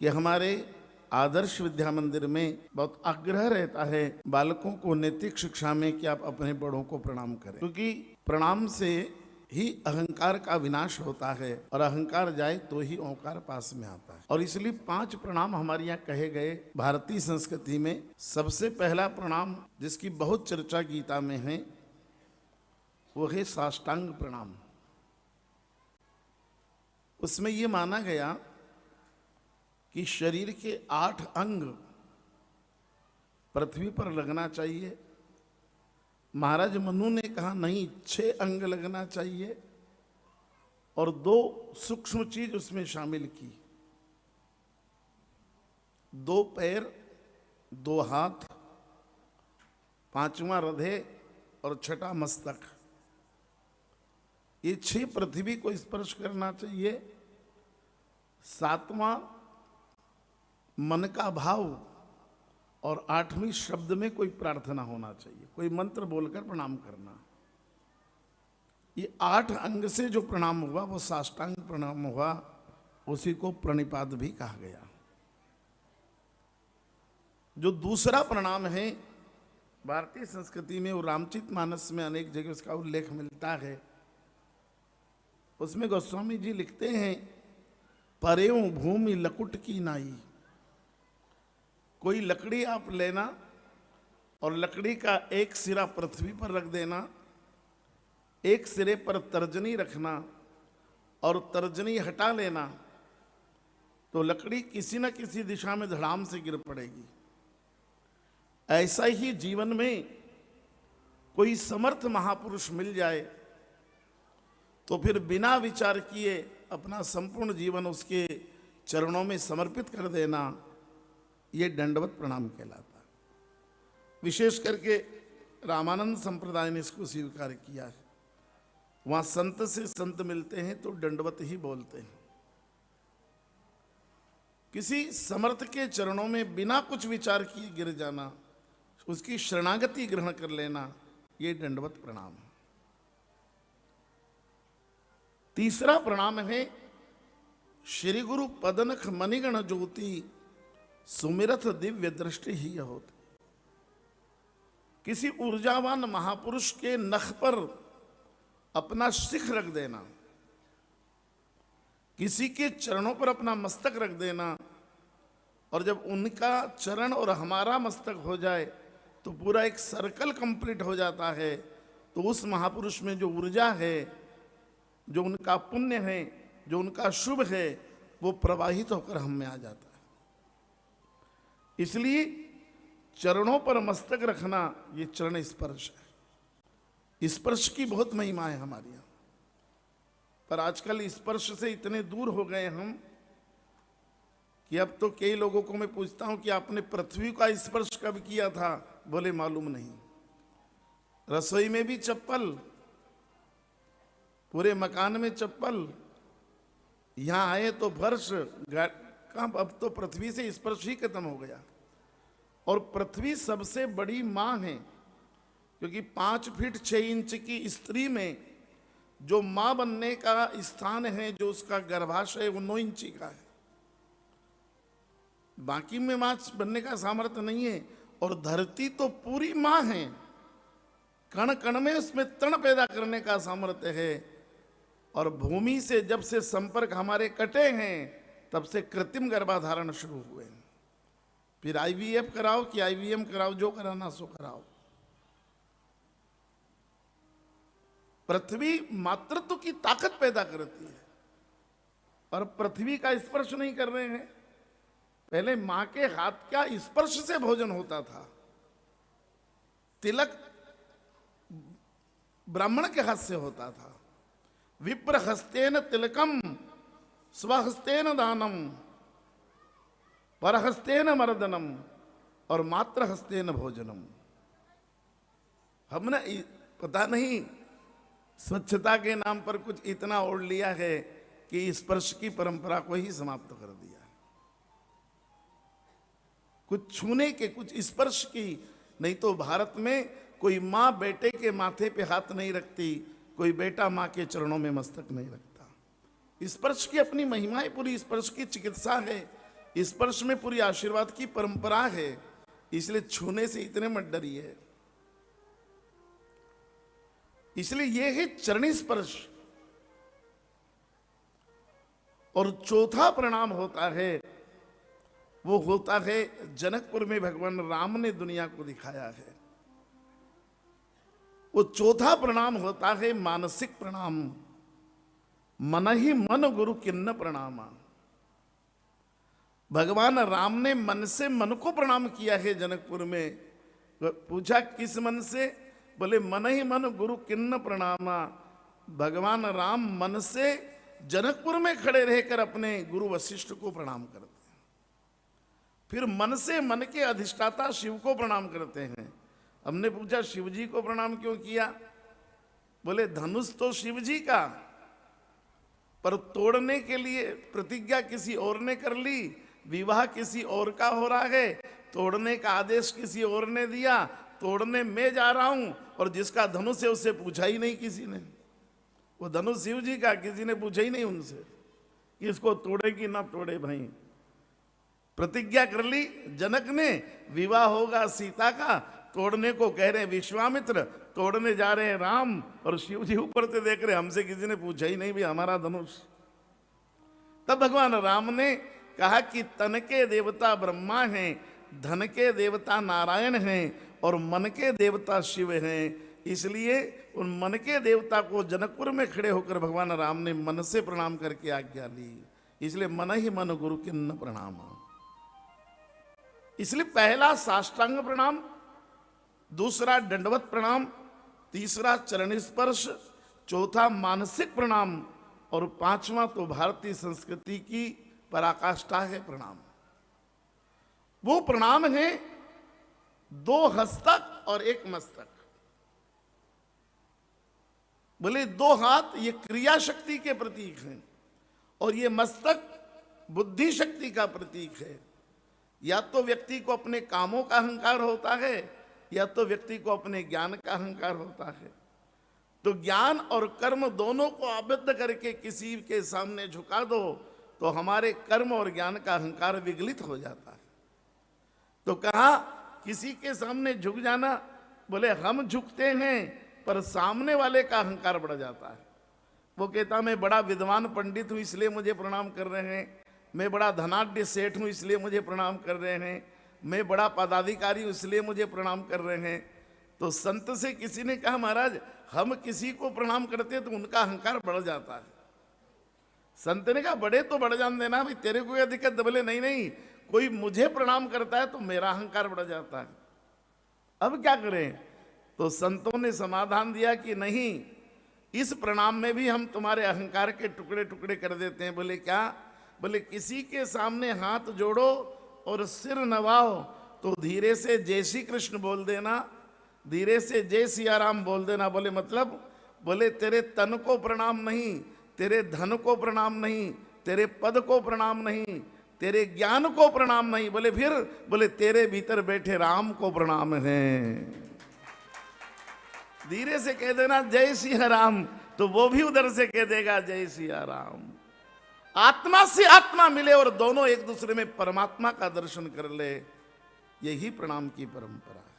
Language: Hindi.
कि हमारे आदर्श विद्या मंदिर में बहुत आग्रह रहता है बालकों को नैतिक शिक्षा में कि आप अपने बड़ों को प्रणाम करें, क्योंकि प्रणाम से ही अहंकार का विनाश होता है और अहंकार जाए तो ही ओंकार पास में आता है। और इसलिए 5 प्रणाम हमारे यहाँ कहे गए भारतीय संस्कृति में। सबसे पहला प्रणाम जिसकी बहुत चर्चा गीता में है वो है साष्टांग प्रणाम। उसमें ये माना गया कि शरीर के 8 अंग पृथ्वी पर लगना चाहिए। महाराज मनु ने कहा नहीं, 6 अंग लगना चाहिए और 2 सूक्ष्म चीज उसमें शामिल की, 2 पैर, 2 हाथ, 5वां हृदय और 6ठा मस्तक। ये 6 पृथ्वी को स्पर्श करना चाहिए। 7वां मन का भाव और 8वीं शब्द में कोई प्रार्थना होना चाहिए, कोई मंत्र बोलकर प्रणाम करना। ये 8 अंग से जो प्रणाम हुआ वो साष्टांग प्रणाम हुआ, उसी को प्रणिपात भी कहा गया। जो दूसरा प्रणाम है भारतीय संस्कृति में, वो रामचरितमानस में अनेक जगह उसका उल्लेख मिलता है। उसमें गोस्वामी जी लिखते हैं, परेऊ भूमि लकुट की नाई। कोई लकड़ी आप लेना और लकड़ी का एक सिरा पृथ्वी पर रख देना, एक सिरे पर तर्जनी रखना और तर्जनी हटा लेना, तो लकड़ी किसी न किसी दिशा में धड़ाम से गिर पड़ेगी। ऐसा ही जीवन में कोई समर्थ महापुरुष मिल जाए तो फिर बिना विचार किए अपना संपूर्ण जीवन उसके चरणों में समर्पित कर देना, ये दंडवत प्रणाम कहलाता है। विशेष करके रामानंद संप्रदाय ने इसको स्वीकार किया है। वहां संत से संत मिलते हैं तो दंडवत ही बोलते हैं। किसी समर्थ के चरणों में बिना कुछ विचार किए गिर जाना, उसकी शरणागति ग्रहण कर लेना, ये दंडवत प्रणाम है। तीसरा प्रणाम है श्री गुरु पदनख मणिगण ज्योति सुमिरथ दिव्य दृष्टि ही होती। किसी ऊर्जावान महापुरुष के नख पर अपना शिख रख देना, किसी के चरणों पर अपना मस्तक रख देना, और जब उनका चरण और हमारा मस्तक हो जाए तो पूरा एक सर्कल कंप्लीट हो जाता है। तो उस महापुरुष में जो ऊर्जा है, जो उनका पुण्य है, जो उनका शुभ है, वो प्रवाहित होकर हम में आ जाता है। इसलिए चरणों पर मस्तक रखना ये चरण स्पर्श है। स्पर्श की बहुत महिमा है हमारे यहाँ, पर आजकल स्पर्श से इतने दूर हो गए हम कि अब तो कई लोगों को मैं पूछता हूं कि आपने पृथ्वी का स्पर्श कब किया था, बोले मालूम नहीं। रसोई में भी चप्पल, पूरे मकान में चप्पल, यहां आए तो फर्श, कहां, अब तो पृथ्वी से स्पर्श ही खत्म हो गया। और पृथ्वी सबसे बड़ी मां है, क्योंकि 5 फीट 6 इंच की स्त्री में जो मां बनने का स्थान है, जो उसका गर्भाशय, वो 9 इंची का है। बाकी में मां बनने का सामर्थ्य नहीं है। और धरती तो पूरी मां है, कण कण में उसमें तण पैदा करने का सामर्थ्य है। और भूमि से जब से संपर्क हमारे कटे हैं, तब से कृत्रिम गर्भाधारण शुरू हुए। फिर IVF कराओ कि IVM कराओ, जो कराना सो कराओ। पृथ्वी मातृत्व की ताकत पैदा करती है, और पृथ्वी का स्पर्श नहीं कर रहे हैं। पहले मां के हाथ का स्पर्श से भोजन होता था। तिलक ब्राह्मण के हाथ से होता था। विप्र हस्तेन तिलकम स्वहस्तेन दानम परहस्तेन मर्दनम और मात्र हस्तेन भोजनम। हमने पता नहीं स्वच्छता के नाम पर कुछ इतना ओढ़ लिया है कि स्पर्श की परंपरा को ही समाप्त कर दिया। कुछ छूने के, कुछ स्पर्श की, नहीं तो भारत में कोई माँ बेटे के माथे पे हाथ नहीं रखती, कोई बेटा माँ के चरणों में मस्तक नहीं रखता। स्पर्श की अपनी महिमा है, पूरी स्पर्श की चिकित्सा है। स्पर्श में पूरी आशीर्वाद की परंपरा है, इसलिए छूने से इतने मत डरिए। इसलिए यह है चरण स्पर्श। और चौथा प्रणाम होता है, वो होता है जनकपुर में भगवान राम ने दुनिया को दिखाया है। वो चौथा प्रणाम होता है मानसिक प्रणाम। मन ही मन गुरु किन्न प्रणामा। भगवान राम ने मन से मन को प्रणाम किया है जनकपुर में। पूछा किस मन से? बोले मन ही मन गुरु किन्न प्रणामा। भगवान राम मन से जनकपुर में खड़े रहकर अपने गुरु वशिष्ठ को प्रणाम करते हैं। फिर मन से मन के अधिष्ठाता शिव को प्रणाम करते हैं। हमने पूछा शिव जी को प्रणाम क्यों किया? बोले धनुष तो शिव जी का, पर तोड़ने के लिए प्रतिज्ञा किसी और ने कर ली, विवाह किसी और का हो रहा है, तोड़ने का आदेश किसी और ने दिया, तोड़ने में जा रहा हूं, और जिसका धनुष है उससे पूछा ही नहीं किसी ने। वो धनुष शिव जी का, किसी ने पूछा ही नहीं उनसे कि इसको तोड़े कि ना तोड़े। भाई प्रतिज्ञा कर ली जनक ने, विवाह होगा सीता का, तोड़ने को कह रहे हैं विश्वामित्र, तोड़ने जा रहे हैं राम, और शिव जी ऊपर से देख रहे हमसे किसी ने पूछा ही नहीं भी हमारा धनुष। तब भगवान राम ने कहा कि तन के देवता ब्रह्मा हैं, धन के देवता नारायण हैं, और मन के देवता शिव हैं। इसलिए उन मन के देवता को जनकपुर में खड़े होकर भगवान राम ने मन से प्रणाम करके आज्ञा ली। इसलिए मन ही मन गुरु किन्न प्रणाम। इसलिए पहला साष्टांग प्रणाम, दूसरा दंडवत प्रणाम, तीसरा चरण स्पर्श, चौथा मानसिक प्रणाम, और पांचवा तो भारतीय संस्कृति की पराकाष्ठा है प्रणाम। वो प्रणाम है 2 हस्तक और 1 मस्तक। बोले 2 हाथ ये क्रिया शक्ति के प्रतीक हैं, और ये मस्तक बुद्धि शक्ति का प्रतीक है। या तो व्यक्ति को अपने कामों का अहंकार होता है, या तो व्यक्ति को अपने ज्ञान का अहंकार होता है। तो ज्ञान और कर्म दोनों को आबद्ध करके किसी के सामने झुका दो तो हमारे कर्म और ज्ञान का अहंकार विगलित हो जाता है। तो कहा किसी के सामने झुक जाना, बोले हम झुकते हैं पर सामने वाले का अहंकार बढ़ जाता है। वो कहता मैं बड़ा विद्वान पंडित हूं इसलिए मुझे प्रणाम कर रहे हैं, मैं बड़ा धनाढ्य सेठ हूं इसलिए मुझे प्रणाम कर रहे हैं, मैं बड़ा पदाधिकारी हूं इसलिए मुझे प्रणाम कर रहे हैं। तो संत से किसी ने कहा महाराज हम किसी को प्रणाम करते तो उनका अहंकार बढ़ जाता है। संत ने कहा बड़े तो बढ़ जान देना भाई, तेरे को क्या दिक्कत? बोले नहीं नहीं, कोई मुझे प्रणाम करता है तो मेरा अहंकार बढ़ जाता है। अब क्या करें? तो संतों ने समाधान दिया कि नहीं, इस प्रणाम में भी हम तुम्हारे अहंकार के टुकड़े टुकड़े कर देते हैं। बोले क्या? बोले किसी के सामने हाथ जोड़ो और सिर नवाओ तो धीरे से जय श्री कृष्ण बोल देना, धीरे से जय सिया राम बोल देना। बोले मतलब? बोले तेरे तन को प्रणाम नहीं, तेरे धन को प्रणाम नहीं, तेरे पद को प्रणाम नहीं, तेरे ज्ञान को प्रणाम नहीं। बोले फिर? बोले तेरे भीतर बैठे राम को प्रणाम है। धीरे से कह देना जय सिया राम, तो वो भी उधर से कह देगा जय सिया राम। आत्मा से आत्मा मिले और दोनों एक दूसरे में परमात्मा का दर्शन कर ले, यही प्रणाम की परंपरा है।